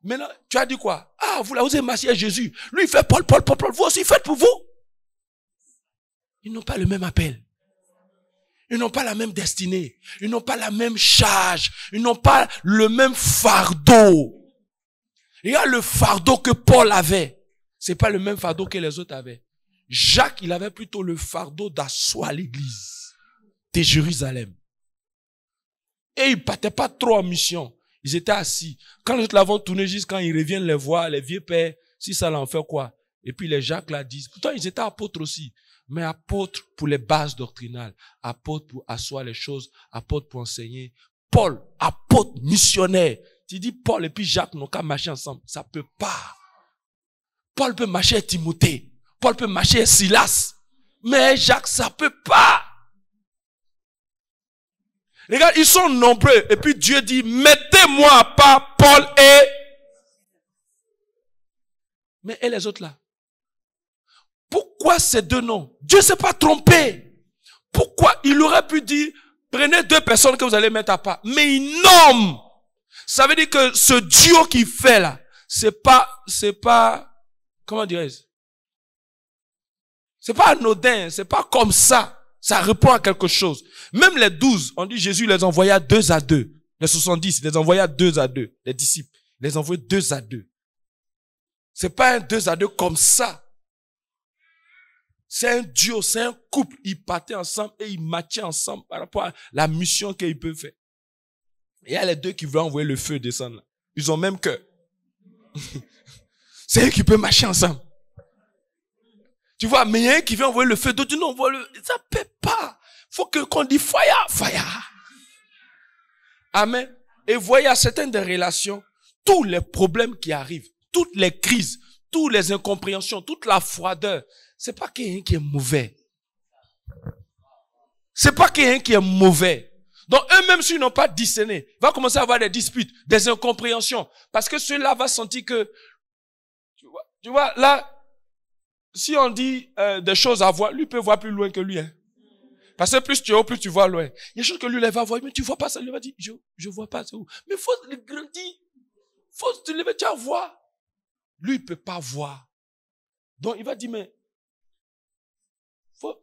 A: Maintenant, tu as dit quoi? Ah, vous l'avez marché à Jésus. Lui, il fait Paul. Vous aussi, faites pour vous. Ils n'ont pas le même appel. Ils n'ont pas la même destinée. Ils n'ont pas la même charge. Ils n'ont pas le même fardeau. Il y a le fardeau que Paul avait. C'est pas le même fardeau que les autres avaient. Jacques, il avait plutôt le fardeau d'asseoir l'église de Jérusalem. Et ils partaient pas trop en mission. Ils étaient assis. Quand les autres l'avons tourné, juste quand ils reviennent les voir, les vieux pères, si ça l'en fait quoi? Et puis les Jacques là disent, pourtant ils étaient apôtres aussi, mais apôtres pour les bases doctrinales, apôtres pour asseoir les choses, apôtres pour enseigner. Paul, apôtre missionnaire. Tu dis Paul et puis Jacques n'ont qu'à marcher ensemble. Ça peut pas. Paul peut marcher avec Timothée. Paul peut marcher avec Silas. Mais Jacques, ça peut pas. Regarde, ils sont nombreux. Et puis Dieu dit, mettez-moi à part Paul et... Mais et les autres là? Pourquoi ces deux noms? Dieu ne s'est pas trompé. Pourquoi il aurait pu dire, prenez deux personnes que vous allez mettre à part. Mais il nomme. Ça veut dire que ce duo qu'il fait là, c'est pas, comment dirais-je? C'est pas anodin, c'est pas comme ça. Ça répond à quelque chose. Même les 12, on dit Jésus les envoya 2 à 2. Les 70, il les envoya 2 à 2. Les disciples, il les envoya 2 à 2. C'est pas un 2 à 2 comme ça. C'est un duo, c'est un couple. Ils partaient ensemble et ils matchaient ensemble par rapport à la mission qu'ils peuvent faire. Et il y a les deux qui veulent envoyer le feu descendre là. Ils ont même cœur. C'est eux qui peuvent marcher ensemble. Tu vois, mais il y a un qui veut envoyer le feu, d'autres non, ça ne peut pas. Faut qu'on dise fire. Amen. Et voyez à certaines des relations, tous les problèmes qui arrivent, toutes les crises, toutes les incompréhensions, toute la froideur, c'est pas quelqu'un qui est mauvais. C'est pas quelqu'un qui est mauvais. Donc eux-mêmes, s'ils n'ont pas discerné, il va commencer à avoir des disputes, des incompréhensions. Parce que ceux-là vont sentir que, tu vois, là, si on dit des choses à voir, lui peut voir plus loin que lui. Hein. Parce que plus tu es haut, plus tu vois loin. Il y a des choses que lui, il va voir, mais tu vois pas ça. Il va dire, je vois pas, c'est où? Mais faut le grandir. Faut te lever, tu vas voir. Lui, il peut pas voir. Donc, il va dire, mais, faut.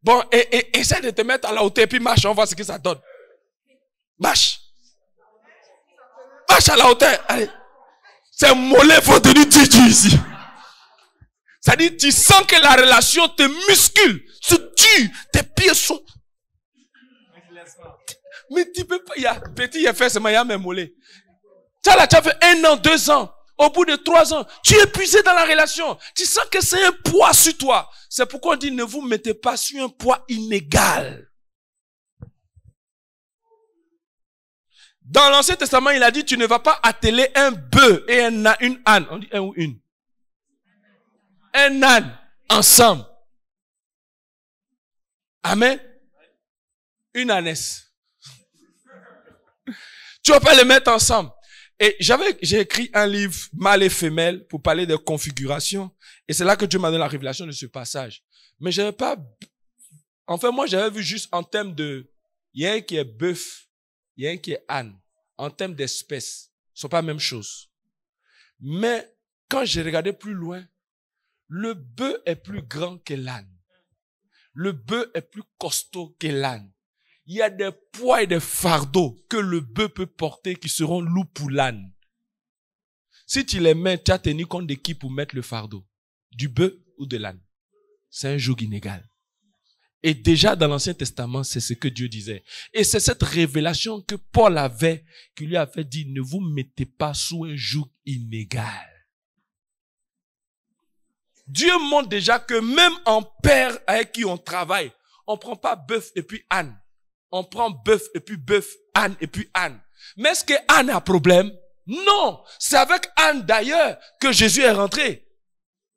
A: Bon, et essaie de te mettre à la hauteur, puis marche, on voit ce que ça donne. Marche. Marche à la hauteur. Allez. C'est mollet, faut tenir Dieu ici. C'est-à-dire, tu sens que la relation te muscule, se tue, tes pieds sont... Mais tu peux pas, il y a petit, il y a fait seulement, il y a même mollets. Tu as fait 1 an, 2 ans. Au bout de 3 ans, tu es épuisé dans la relation. Tu sens que c'est un poids sur toi. C'est pourquoi on dit, ne vous mettez pas sur un poids inégal. Dans l'Ancien Testament, il a dit, tu ne vas pas atteler un bœuf et une âne. On dit un ou une. Un âne ensemble. Amen. Une ânesse. Tu vas pas les mettre ensemble. Et j'ai écrit un livre, Mâle et femelle, pour parler de configuration. Et c'est là que Dieu m'a donné la révélation de ce passage. Mais j'avais pas, enfin, moi, j'avais vu juste en termes de, il y a un qui est bœuf, il y a un qui est âne. En termes d'espèces, ce sont pas la même chose. Mais, quand j'ai regardé plus loin, le bœuf est plus grand que l'âne. Le bœuf est plus costaud que l'âne. Il y a des poids et des fardeaux que le bœuf peut porter qui seront lourds pour l'âne. Si tu les mets, tu as tenu compte de qui pour mettre le fardeau? Du bœuf ou de l'âne? C'est un joug inégal. Et déjà dans l'Ancien Testament, c'est ce que Dieu disait. Et c'est cette révélation que Paul avait, qui lui avait dit, ne vous mettez pas sous un joug inégal. Dieu montre déjà que même en père avec qui on travaille, on ne prend pas bœuf et puis âne. On prend bœuf et puis bœuf, âne et puis âne. Mais est-ce que âne a problème? Non. C'est avec âne d'ailleurs que Jésus est rentré.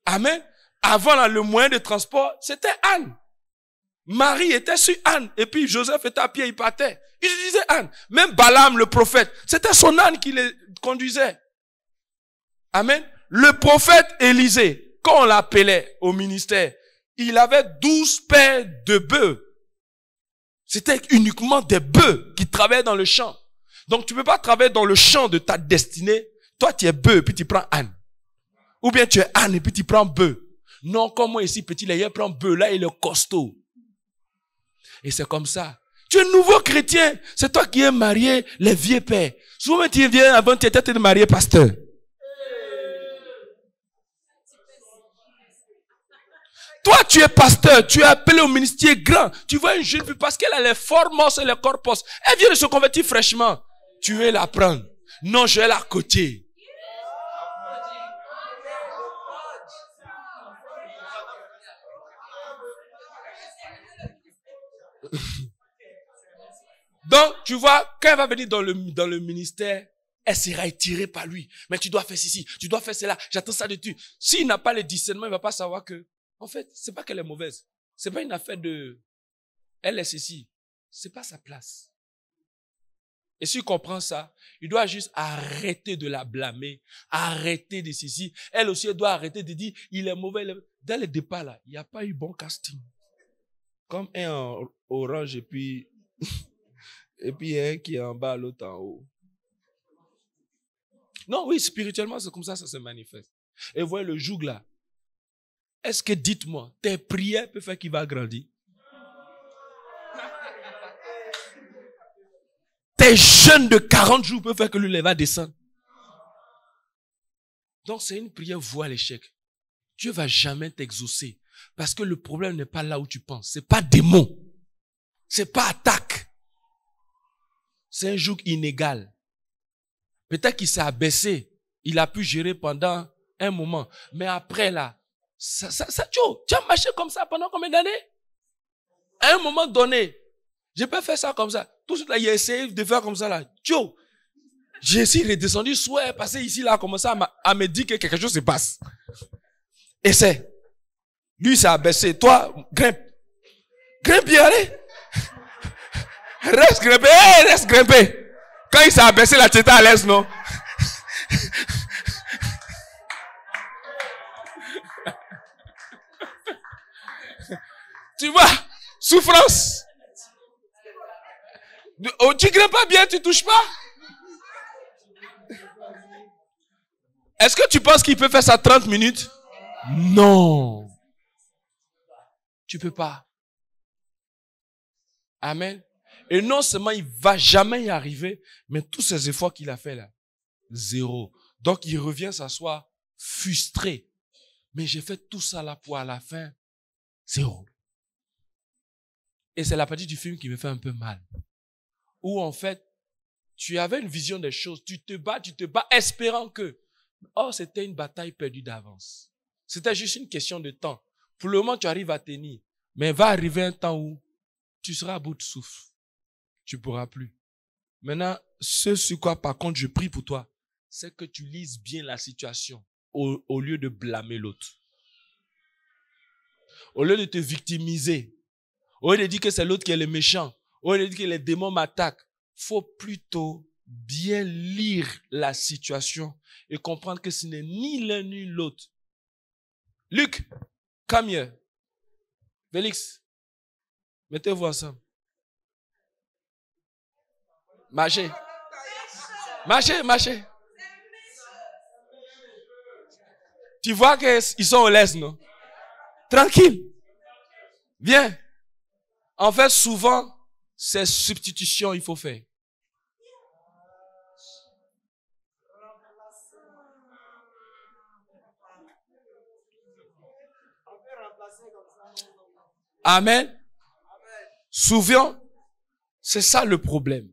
A: Amen. Avant là, le moyen de transport, c'était âne. Marie était sur âne. Et puis Joseph était à pied, il partait. Il disait âne. Même Balaam, le prophète, c'était son âne qui les conduisait. Amen. Le prophète Élisée, quand on l'appelait au ministère, il avait 12 paires de bœufs. C'était uniquement des bœufs qui travaillaient dans le champ. Donc tu ne peux pas travailler dans le champ de ta destinée. Toi tu es bœuf et puis tu prends âne. Ou bien tu es âne et puis tu prends bœuf. Non, comme moi ici, petit laïen prend bœuf, là il est costaud. Et c'est comme ça. Tu es nouveau chrétien. C'est toi qui es marié, les vieux pères. Souvent tu viens avant, tu étais marié pasteur. Toi, tu es pasteur, tu es appelé au ministère grand. Tu vois une jeune fille parce qu'elle a les formos et les corpos. Elle vient de se convertir fraîchement. Tu veux la prendre. Non, je vais la coacher. Donc, tu vois, quand elle va venir dans le ministère, elle sera attirée par lui. Mais tu dois faire ceci, tu dois faire cela. J'attends ça de tu. S'il n'a pas le discernement, il va pas savoir que, en fait, c'est pas qu'elle est mauvaise. C'est pas une affaire de, elle est ceci. C'est pas sa place. Et s'il comprend ça, il doit juste arrêter de la blâmer, arrêter de ceci. Elle aussi, elle doit arrêter de dire, il est mauvais. Dès le départ, là, il n'y a pas eu bon casting. Comme un en orange et puis, et puis un qui est en bas, l'autre en haut. Non, oui, spirituellement, c'est comme ça se manifeste. Et vous voyez le joug là. Est-ce que, dites-moi, tes prières peuvent faire qu'il va grandir? Tes jeûnes de 40 jours peuvent faire que lui va descendre. Donc c'est une prière voie à l'échec. Dieu va jamais t'exaucer. Parce que le problème n'est pas là où tu penses. C'est pas démon. C'est pas attaque. C'est un joug inégal. Peut-être qu'il s'est abaissé. Il a pu gérer pendant un moment. Mais après là, tu as marché comme ça pendant combien d'années? À un moment donné, j'ai pas fait ça comme ça. Tout de suite là, il a essayé de faire comme ça là. J'ai essayé de redescendu, soit passé ici là, commencé à me dire que quelque chose se passe. Essaie. Lui, s'est abaissé. Toi, grimpe. Grimpe, y allez. Reste grimpé. Hey, reste grimpé. Quand il s'est abaissé là, tu étais à l'aise, non? Tu vois, souffrance. Oh, tu grimpes pas bien, tu touches pas. Est-ce que tu penses qu'il peut faire ça 30 minutes? Non. Tu peux pas. Amen. Et non seulement il va jamais y arriver, mais tous ces efforts qu'il a fait là, zéro. Donc il revient s'asseoir frustré. Mais j'ai fait tout ça là pour à la fin, zéro. Et c'est la partie du film qui me fait un peu mal. Où en fait, tu avais une vision des choses, tu te bats, espérant que, oh, c'était une bataille perdue d'avance. C'était juste une question de temps. Pour le moment, tu arrives à tenir. Mais va arriver un temps où tu seras à bout de souffle. Tu ne pourras plus. Maintenant, ce sur quoi, par contre, je prie pour toi, c'est que tu lises bien la situation au lieu de blâmer l'autre. Au lieu de te victimiser, au lieu de dire que c'est l'autre qui est le méchant, au lieu de dire que les démons m'attaquent, il faut plutôt bien lire la situation et comprendre que ce n'est ni l'un ni l'autre. Luc, come here. Félix, mettez-vous ensemble. Marchez. Marchez, marchez. Tu vois qu'ils sont au l'aise, non? Tranquille. Viens. En fait, souvent, c'est substitution il faut faire. Amen. Souvent, c'est ça le problème.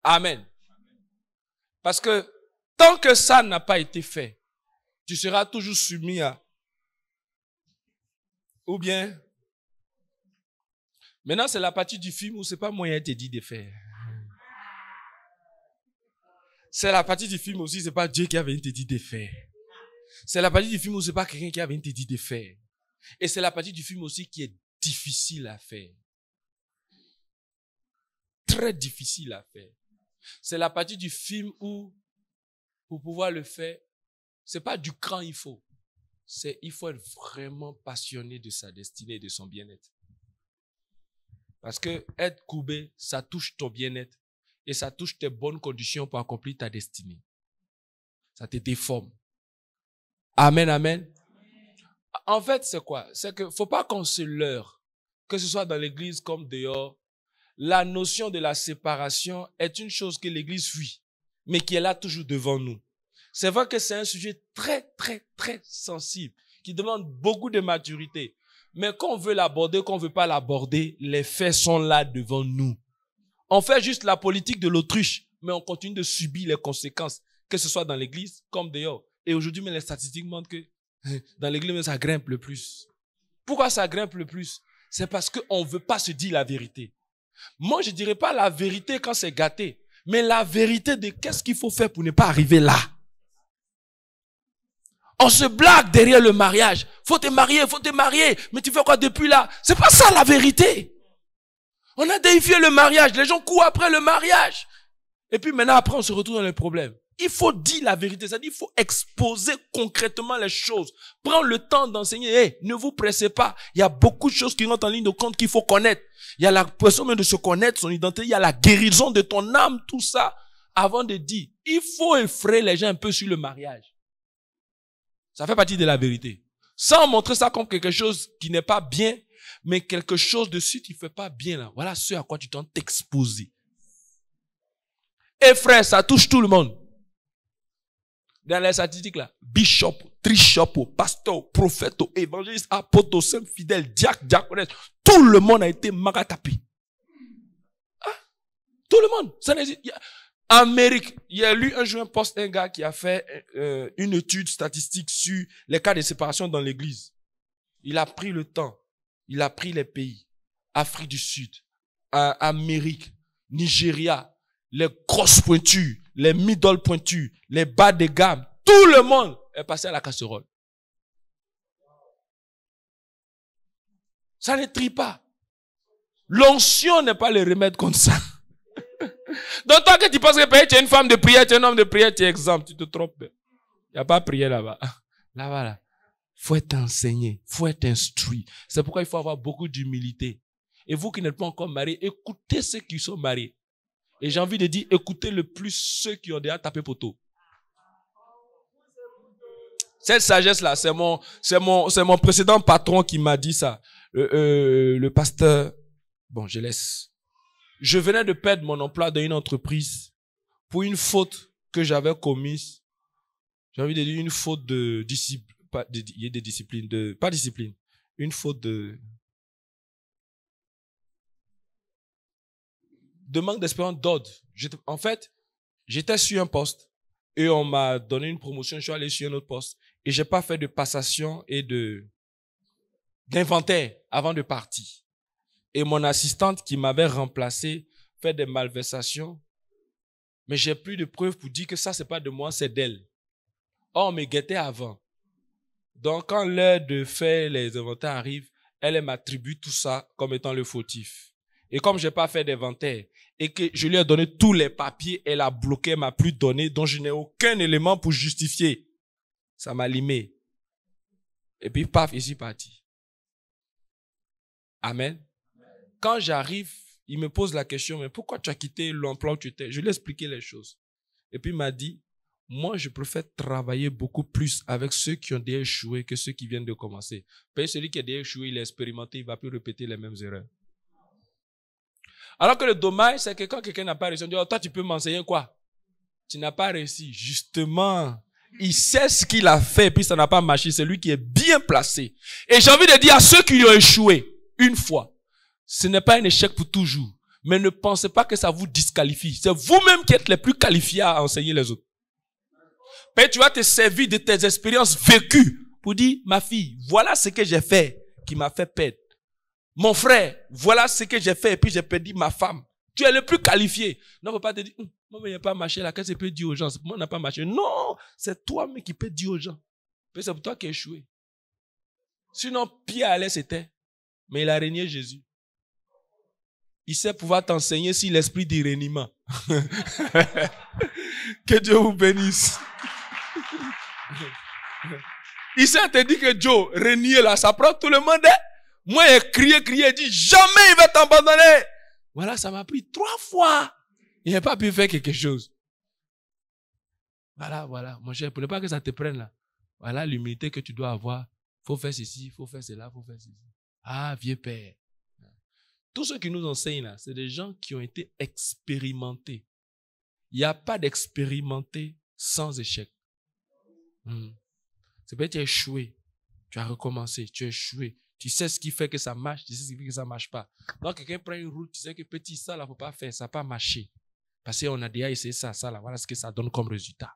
A: Amen. Parce que tant que ça n'a pas été fait, tu seras toujours soumis à... Ou bien... Maintenant, c'est la partie du film où c'est pas moyen te dit de faire. C'est la partie du film aussi, c'est pas Dieu qui avait te dit de faire. C'est la partie du film où c'est pas quelqu'un qui avait te dit de faire. Et c'est la partie du film aussi qui est difficile à faire. Très difficile à faire. C'est la partie du film où, pour pouvoir le faire, c'est pas du cran il faut. Il faut être vraiment passionné de sa destinée et de son bien-être. Parce que être courbé, ça touche ton bien-être et ça touche tes bonnes conditions pour accomplir ta destinée. Ça te déforme. Amen, amen. En fait, c'est quoi? C'est que faut pas qu'on se leurre, que ce soit dans l'église comme dehors. La notion de la séparation est une chose que l'église fuit, mais qui est là toujours devant nous. C'est vrai que c'est un sujet très, très, très sensible, qui demande beaucoup de maturité. Mais quand on veut l'aborder, quand on veut pas l'aborder, les faits sont là devant nous. On fait juste la politique de l'autruche, mais on continue de subir les conséquences, que ce soit dans l'église comme dehors. Et aujourd'hui, les statistiques montrent que dans l'église, ça grimpe le plus. Pourquoi ça grimpe le plus? C'est parce qu'on ne veut pas se dire la vérité. Moi, je ne dirais pas la vérité quand c'est gâté, mais la vérité de qu'est-ce qu'il faut faire pour ne pas arriver là. On se blague derrière le mariage. Faut te marier. Mais tu fais quoi depuis là? C'est pas ça la vérité. On a déifié le mariage. Les gens courent après le mariage. Et puis maintenant, après, on se retrouve dans les problèmes. Il faut dire la vérité. C'est-à-dire, il faut exposer concrètement les choses. Prendre le temps d'enseigner. Hey, ne vous pressez pas. Il y a beaucoup de choses qui rentrent en ligne de compte qu'il faut connaître. Il y a la personne de se connaître, son identité. Il y a la guérison de ton âme, tout ça. Avant de dire, il faut effrayer les gens un peu sur le mariage. Ça fait partie de la vérité. Sans montrer ça comme quelque chose qui n'est pas bien, mais quelque chose dessus qui ne fait pas bien là. Voilà ce à quoi tu dois t'exposer. Et frère, ça touche tout le monde. Dans les statistiques là, bishop, trishop, pasteur, prophète, évangéliste, apôtre, saint fidèle, diacre, diaconesse, tout le monde a été magatapé. Hein? Tout le monde. Ça n'hésite. Amérique, il y a lu un jour un post, un gars qui a fait une étude statistique sur les cas de séparation dans l'église. Il a pris le temps, il a pris les pays, Afrique du Sud, Amérique, Nigeria, les grosses pointures, les middle pointures, les bas de gamme, tout le monde est passé à la casserole. Ça ne trie pas. L'onction n'est pas le remède contre ça. Donc toi que tu penses que tu es une femme de prière, tu es un homme de prière, tu es exempt, tu te trompes. Il n'y a pas prière là-bas. Là-bas, là. faut être enseigné, faut être instruit. C'est pourquoi il faut avoir beaucoup d'humilité. Et vous qui n'êtes pas encore mariés, écoutez ceux qui sont mariés. Et j'ai envie de dire, écoutez le plus ceux qui ont déjà tapé poteau. Cette sagesse-là, c'est mon précédent patron qui m'a dit ça. Le pasteur, bon, je laisse. Je venais de perdre mon emploi dans une entreprise pour une faute que j'avais commise. J'ai envie de dire une faute de discipline, pas discipline, une faute de manque d'espérance d'ordre. En fait, j'étais sur un poste et on m'a donné une promotion, je suis allé sur un autre poste et j'ai pas fait de passation et d'inventaire avant de partir. Et mon assistante qui m'avait remplacé fait des malversations, mais j'ai plus de preuves pour dire que ça c'est pas de moi, c'est d'elle. Or, on me guettait avant. Donc, quand l'heure de faire les inventaires arrive, elle m'attribue tout ça comme étant le fautif. Et comme j'ai pas fait d'inventaire et que je lui ai donné tous les papiers, elle a bloqué, elle m'a plus donné, donc je n'ai aucun élément pour justifier. Ça m'a limé. Et puis, paf, ici parti. Amen. Quand j'arrive, il me pose la question, mais pourquoi tu as quitté l'emploi où tu étais? Je lui ai expliqué les choses. Et puis il m'a dit, moi, je préfère travailler beaucoup plus avec ceux qui ont déjà échoué que ceux qui viennent de commencer. Parce que celui qui a déjà échoué, il a expérimenté, il ne va plus répéter les mêmes erreurs. Alors que le dommage, c'est que quand quelqu'un n'a pas réussi, on dit, oh, toi, tu peux m'enseigner quoi? Tu n'as pas réussi. Justement, il sait ce qu'il a fait, puis ça n'a pas marché. C'est lui qui est bien placé. Et j'ai envie de dire à ceux qui ont échoué, une fois, ce n'est pas un échec pour toujours. Mais ne pensez pas que ça vous disqualifie. C'est vous-même qui êtes les plus qualifiés à enseigner les autres. Et tu vas te servir de tes expériences vécues pour dire, ma fille, voilà ce que j'ai fait qui m'a fait perdre. Mon frère, voilà ce que j'ai fait et puis j'ai perdu ma femme. Tu es le plus qualifié. Non, faut pas te dire, moi, il n'y a pas marché là, qu'est-ce que je peux dire aux gens? Moi, on n'a pas marché. Non, c'est toi-même qui peux dire aux gens. C'est pour toi qui as échoué. Sinon, Pierre allait c'était, mais il a régné Jésus. Il sait pouvoir t'enseigner si l'esprit d'iréniement. Que Dieu vous bénisse. Il s'est dit que Joe, régner là, ça prend tout le monde. Moi, il a crié, il dit, jamais il va t'abandonner. Voilà, ça m'a pris 3 fois. Il n'a pas pu faire quelque chose. Voilà, mon cher, pour ne pas que ça te prenne là. Voilà l'humilité que tu dois avoir. Faut faire ceci, faut faire cela, faut faire ceci. Ah, vieux père. Tous ceux qui nous enseignent là, c'est des gens qui ont été expérimentés. Il n'y a pas d'expérimenté sans échec. C'est peut-être tu as échoué, tu as recommencé, tu as échoué. Tu sais ce qui fait que ça marche, tu sais ce qui fait que ça ne marche pas. Donc quelqu'un prend une route, tu sais que petit, ça là, il ne faut pas faire, ça n'a pas marché. Parce qu'on a déjà essayé ça là, voilà ce que ça donne comme résultat.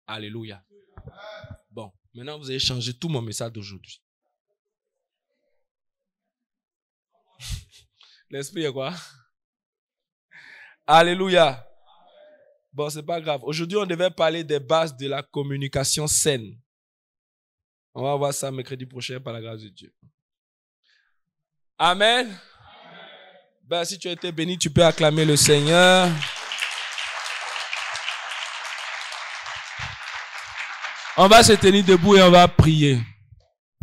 A: Alléluia. Bon, maintenant vous avez changé tout mon message d'aujourd'hui. L'esprit est quoi? Alléluia. Bon, c'est pas grave. Aujourd'hui, on devait parler des bases de la communication saine. On va voir ça mercredi prochain par la grâce de Dieu. Amen. Ben, si tu as été béni, tu peux acclamer le Seigneur. On va se tenir debout et on va prier.